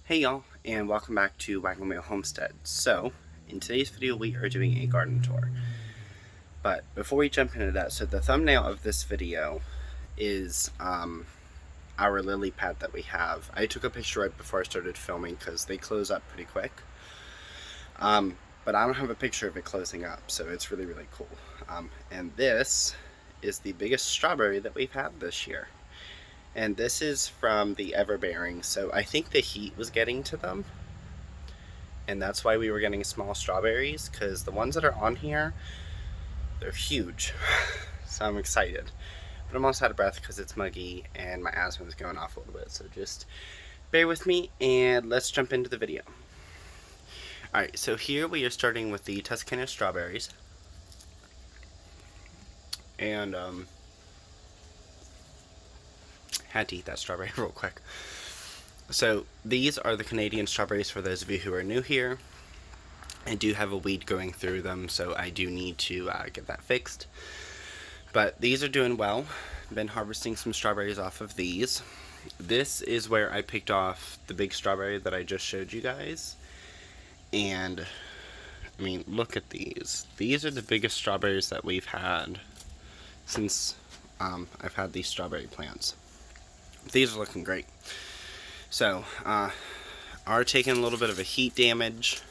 Hey y'all, and welcome back to Wagon Homestead. So, in today's video we are doing a garden tour. But before we jump into that, so the thumbnail of this video is our lily pad that we have. I took a picture right before I started filming because they close up pretty quick. But I don't have a picture of it closing up, so it's really cool. And this is the biggest strawberry that we've had this year. And this is from the Everbearing, so I think the heat was getting to them. And that's why we were getting small strawberries, because the ones that are on here, they're huge. So I'm excited. But I'm almost out of breath because it's muggy and my asthma is going off a little bit. So just bear with me and let's jump into the video. Alright, so here we are starting with the Tuscany Strawberries. And had to eat that strawberry real quick. So these are the Canadian strawberries for those of you who are new here. I do have a weed going through them, so I do need to get that fixed. But these are doing well. Been harvesting some strawberries off of these. This is where I picked off the big strawberry that I just showed you guys. And, I mean, look at these. These are the biggest strawberries that we've had since I've had these strawberry plants. These are looking great. So, are taking a little bit of a heat damage.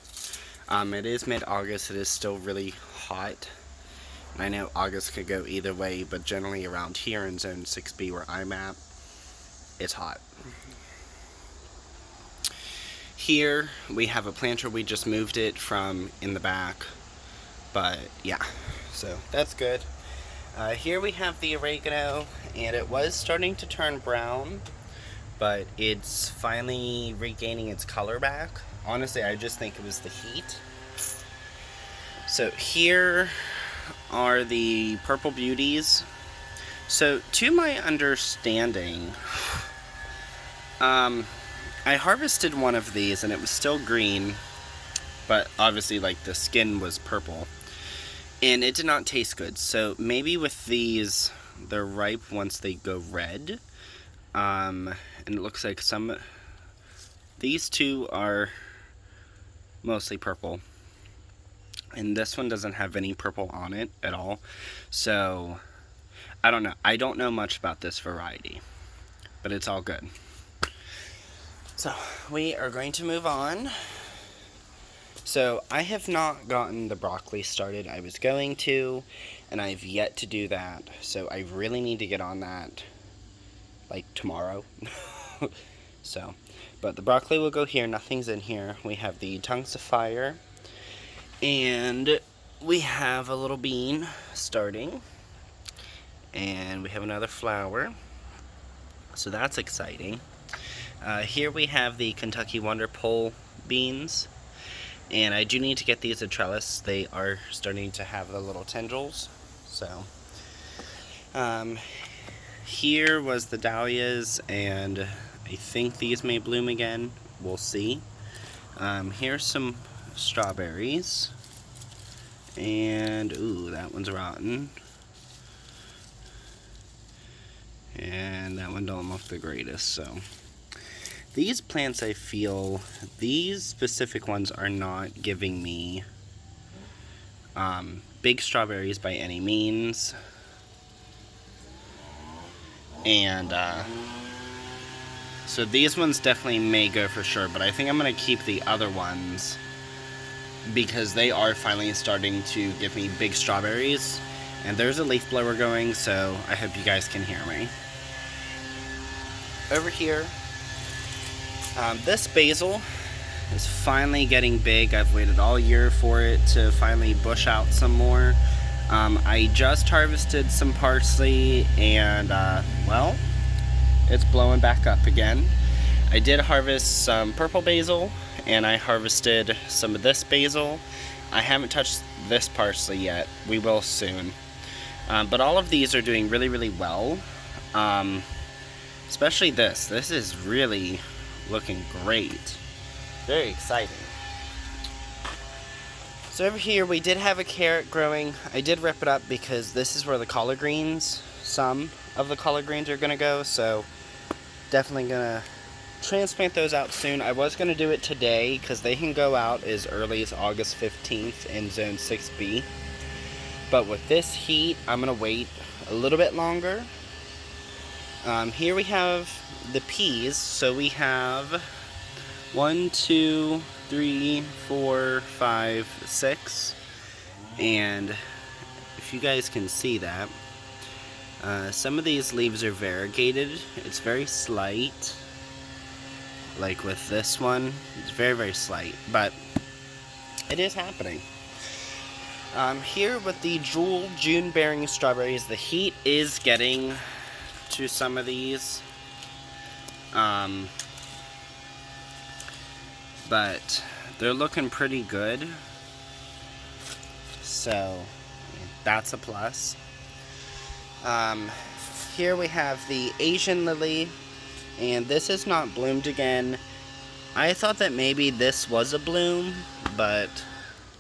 It is mid-August. It is still really hot. And I know August could go either way, but generally around here in Zone 6B where I'm at, it's hot. Here we have a planter. We just moved it from in the back. But, yeah. So, that's good. Here we have the oregano, and it was starting to turn brown, but it's finally regaining its color back. Honestly, I just think it was the heat. So here are the purple beauties. So to my understanding, I harvested one of these and it was still green, but obviously like the skin was purple. And it did not taste good. So maybe with these, they're ripe once they go red. And it looks like these two are mostly purple. And this one doesn't have any purple on it at all. So, I don't know. I don't know much about this variety. But it's all good. So, we are going to move on. So, I have not gotten the broccoli started. I was going to, and I've yet to do that. So, I really need to get on that, like, tomorrow. So, but the broccoli will go here. Nothing's in here. We have the tongues of fire. And we have a little bean starting. And we have another flower. So, that's exciting. Here we have the Kentucky Wonder Pole beans. And I do need to get these a trellis. They are starting to have the little tendrils. So, here was the dahlias, and I think these may bloom again. We'll see. Here's some strawberries. And, ooh, that one's rotten. And that one don't look the greatest, so. These plants, I feel, these specific ones are not giving me big strawberries by any means. And so these ones definitely may go for sure, but I think I'm going to keep the other ones because they are finally starting to give me big strawberries. And there's a leaf blower going, so I hope you guys can hear me. Over here, this basil is finally getting big. I've waited all year for it to finally bush out some more. I just harvested some parsley and, well, it's blowing back up again. I did harvest some purple basil and I harvested some of this basil. I haven't touched this parsley yet. We will soon. But all of these are doing really well. Especially this. This is really looking great. Very exciting. So over here we did have a carrot growing. I did rip it up because this is where the collard greens, some of the collard greens are going to go. So definitely going to transplant those out soon. I was going to do it today because they can go out as early as August 15th in Zone 6B. But with this heat, I'm going to wait a little bit longer. Here we have the peas. So we have 1, 2, 3, 4, 5, 6. And if you guys can see that, some of these leaves are variegated. It's very slight. Like with this one, it's very, very slight. But it is happening. Here with the Jewel June bearing strawberries, the heat is getting to some of these. But they're looking pretty good. So that's a plus. Here we have the Asian lily, and this is not bloomed again. I thought that maybe this was a bloom, but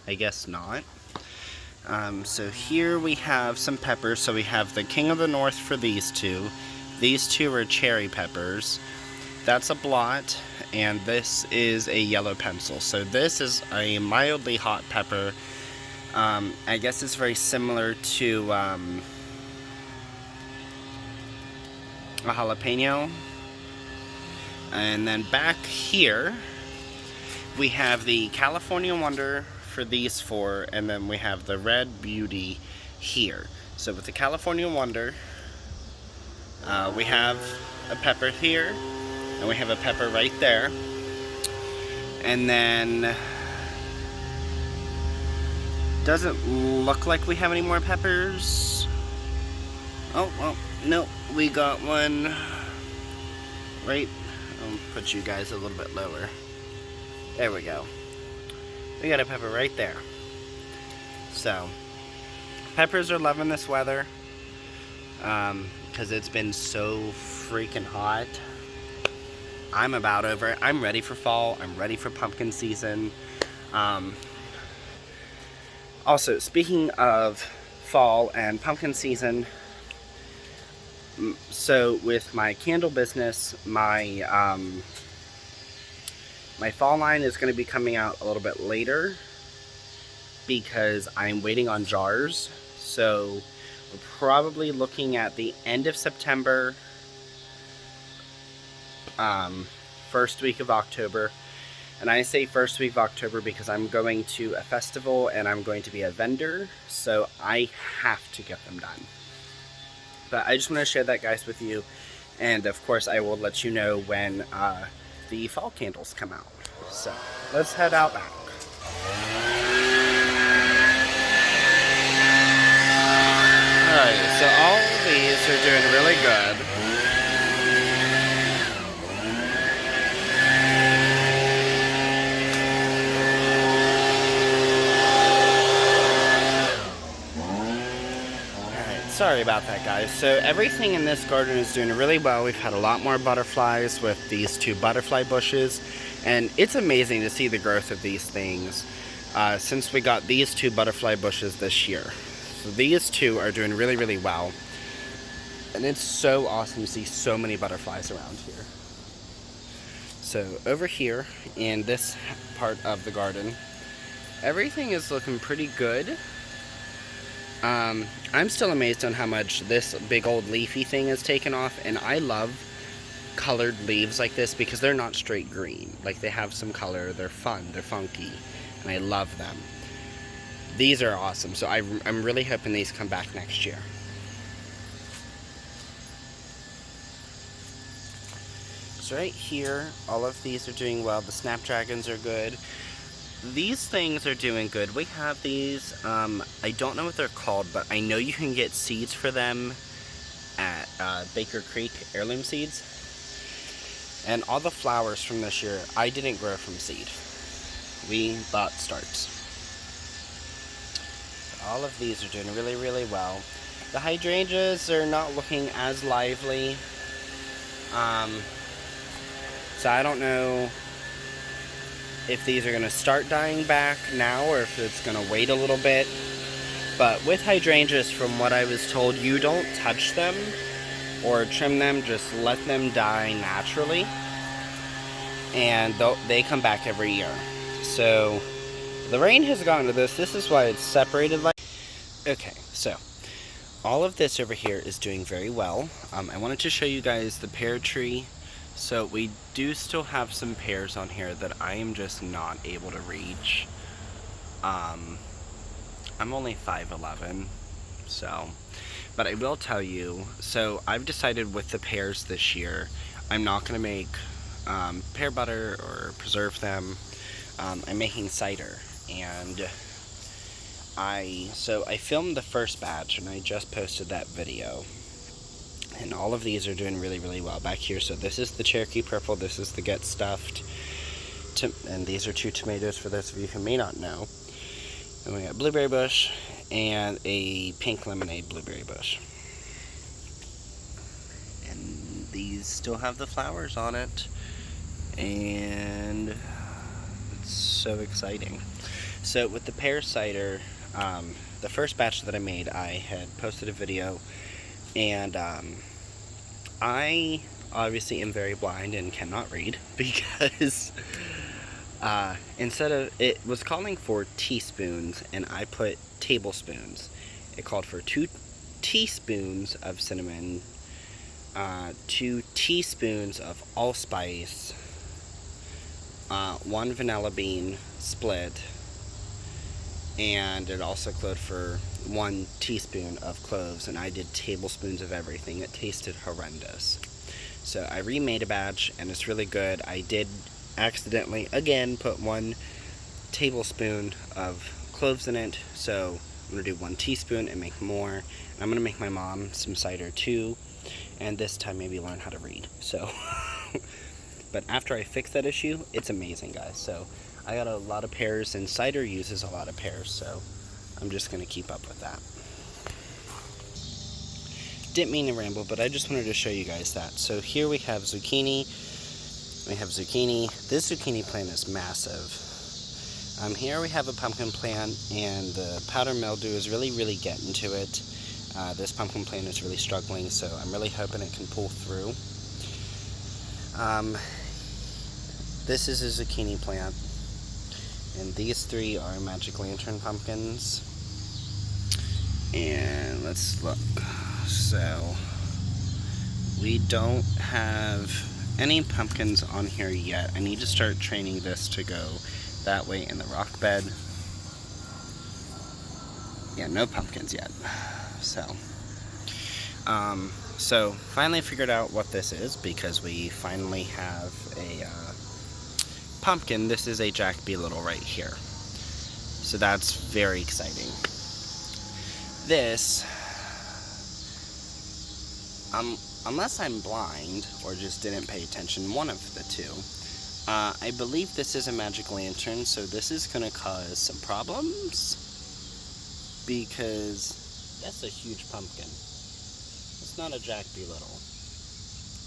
I guess not. So here we have some peppers. So we have the King of the North for these two. These two are cherry peppers. That's a blot, and this is a yellow pencil. So this is a mildly hot pepper. I guess it's very similar to a jalapeno. And then back here, we have the California Wonder for these four, and then we have the Red Beauty here. So with the California Wonder, we have a pepper here, and we have a pepper right there. And then, doesn't look like we have any more peppers. Oh, well, no, we got one right. I'll put you guys a little bit lower. There we go. We got a pepper right there. So, peppers are loving this weather. Because it's been so freaking hot. I'm about over it. I'm ready for fall. I'm ready for pumpkin season. Also, speaking of fall and pumpkin season, so with my candle business, my fall line is going to be coming out a little bit later because I'm waiting on jars. So we're probably looking at the end of September, first week of October. And I say first week of October because I'm going to a festival and I'm going to be a vendor, so I have to get them done. But I just want to share that, guys, with you. And of course I will let you know when the fall candles come out. So let's head out back. Alright, so all of these are doing really good. Sorry about that, guys. So everything in this garden is doing really well. We've had a lot more butterflies with these two butterfly bushes, and it's amazing to see the growth of these things since we got these two butterfly bushes this year. So these two are doing really, really well, and it's so awesome to see so many butterflies around here. So over here in this part of the garden, everything is looking pretty good. I'm still amazed on how much this big old leafy thing has taken off, and I love colored leaves like this because they're not straight green. Like, they have some color, they're fun, they're funky, and I love them. These are awesome, so I'm really hoping these come back next year. So right here, all of these are doing well. The snapdragons are good. These things are doing good. We have these, I don't know what they're called, but I know you can get seeds for them at Baker Creek Heirloom Seeds. And all the flowers from this year, I didn't grow from seed. We bought starts. All of these are doing really, really well. The hydrangeas are not looking as lively. So I don't know if these are going to start dying back now or if it's going to wait a little bit. But with hydrangeas, from what I was told, you don't touch them or trim them, just let them die naturally. and they come back every year. So the rain has gone to this. This is why it's separated like. Okay, so all of this over here is doing very well. I wanted to show you guys the pear tree. So we do still have some pears on here that I am just not able to reach. I'm only 5'11", so, but I will tell you, so I've decided with the pears this year, I'm not going to make pear butter or preserve them. I'm making cider, and I filmed the first batch and I just posted that video, and all of these are doing really, really well back here. So this is the Cherokee Purple, this is the Get Stuffed, and these are 2 tomatoes for those of you who may not know. And we got blueberry bush and a pink lemonade blueberry bush. And these still have the flowers on it, and it's so exciting. So with the pear cider, the first batch that I made, I had posted a video, and I obviously am very blind and cannot read because instead of, it was calling for teaspoons and I put tablespoons. It called for 2 teaspoons of cinnamon, 2 teaspoons of allspice, 1 vanilla bean split, and it also called for 1 teaspoon of cloves, and I did tablespoons of everything. It tasted horrendous. So I remade a batch and it's really good. I did accidentally again put 1 tablespoon of cloves in it, so I'm going to do 1 teaspoon and make more. And I'm going to make my mom some cider too, and this time maybe learn how to read. So but after I fix that issue, it's amazing, guys. So I got a lot of pears, and cider uses a lot of pears, so I'm just going to keep up with that. Didn't mean to ramble, but I just wanted to show you guys that. So here we have zucchini. We have zucchini. This zucchini plant is massive. Here we have a pumpkin plant, and the powder mildew is really, really getting to it. This pumpkin plant is really struggling, so I'm really hoping it can pull through. This is a zucchini plant, and these 3 are magic lantern pumpkins. And let's look. So we don't have any pumpkins on here yet. I need to start training this to go that way in the rock bed. Yeah, no pumpkins yet. So finally figured out what this is, because we finally have a pumpkin. This is a Jack B. Little right here. So that's very exciting. This, unless I'm blind or just didn't pay attention, one of the two, I believe this is a magic lantern, so this is going to cause some problems, because that's a huge pumpkin. It's not a Jack B. Little.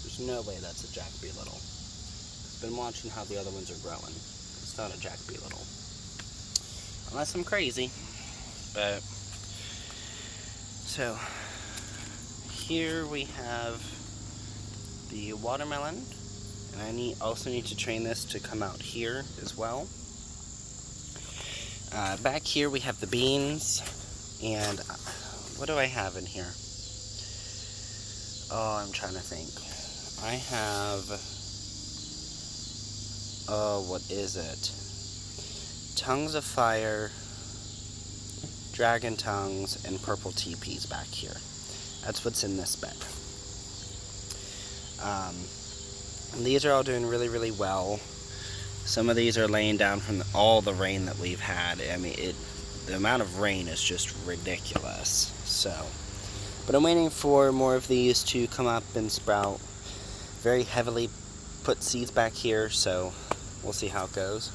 There's no way that's a Jack B. Little. I've been watching how the other ones are growing. It's not a Jack B. Little. Unless I'm crazy. But, so, here we have the watermelon. And I also need to train this to come out here as well. Back here we have the beans. And what do I have in here? Oh, I'm trying to think. I have, what is it? Tongues of fire, dragon tongues, and purple tea peas back here. That's what's in this bed. And these are all doing really, really well. Some of these are laying down from all the rain that we've had. I mean, the amount of rain is just ridiculous. So, but I'm waiting for more of these to come up and sprout. Very heavily put seeds back here, so we'll see how it goes.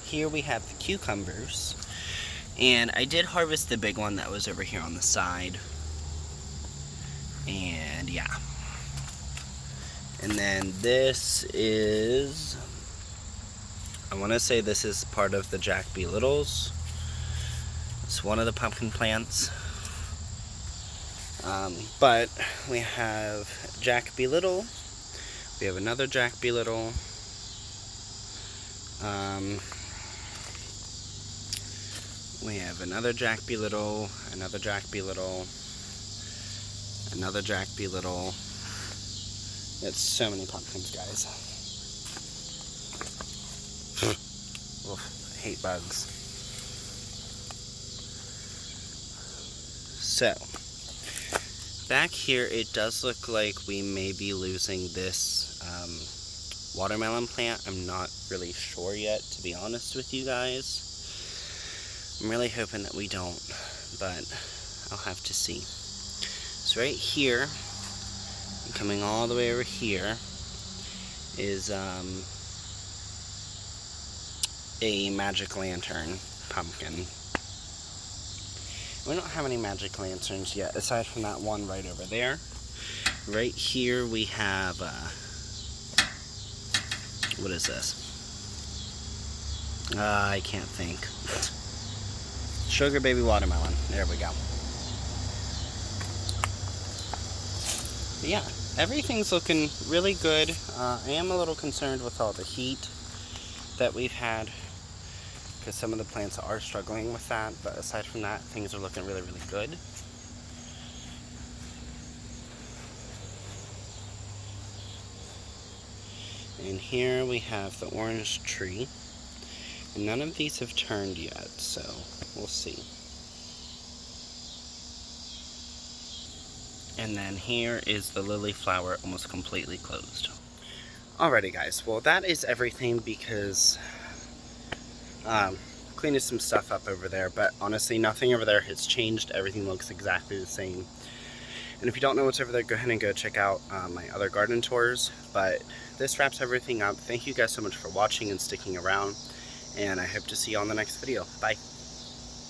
Here we have the cucumbers, and I did harvest the big one that was over here on the side, and yeah. And then this is, I want to say this is part of the Jack B. Littles. It's one of the pumpkin plants. But we have Jack B. Little, We have another Jack B. Little. We have another Jack B. Little, another Jack B. Little, another Jack B. Little. It's so many pumpkins, guys. Oof, I hate bugs. So, back here it does look like we may be losing this watermelon plant. I'm not really sure yet, to be honest with you guys. I'm really hoping that we don't, but I'll have to see. So right here, coming all the way over here, is a magic lantern pumpkin. We don't have any magic lanterns yet, aside from that one right over there. Right here we have, what is this? I can't think. Sugar baby watermelon. There we go. But yeah, everything's looking really good. I am a little concerned with all the heat that we've had, because some of the plants are struggling with that, but aside from that, things are looking really, really good. And here we have the orange tree. And none of these have turned yet, so we'll see. And then here is the lily flower, almost completely closed. Alrighty guys, well that is everything, because cleaning some stuff up over there, but honestly nothing over there has changed. Everything looks exactly the same. And if you don't know what's over there, go ahead and go check out my other garden tours. But this wraps everything up. Thank you guys so much for watching and sticking around, and I hope to see you on the next video. Bye.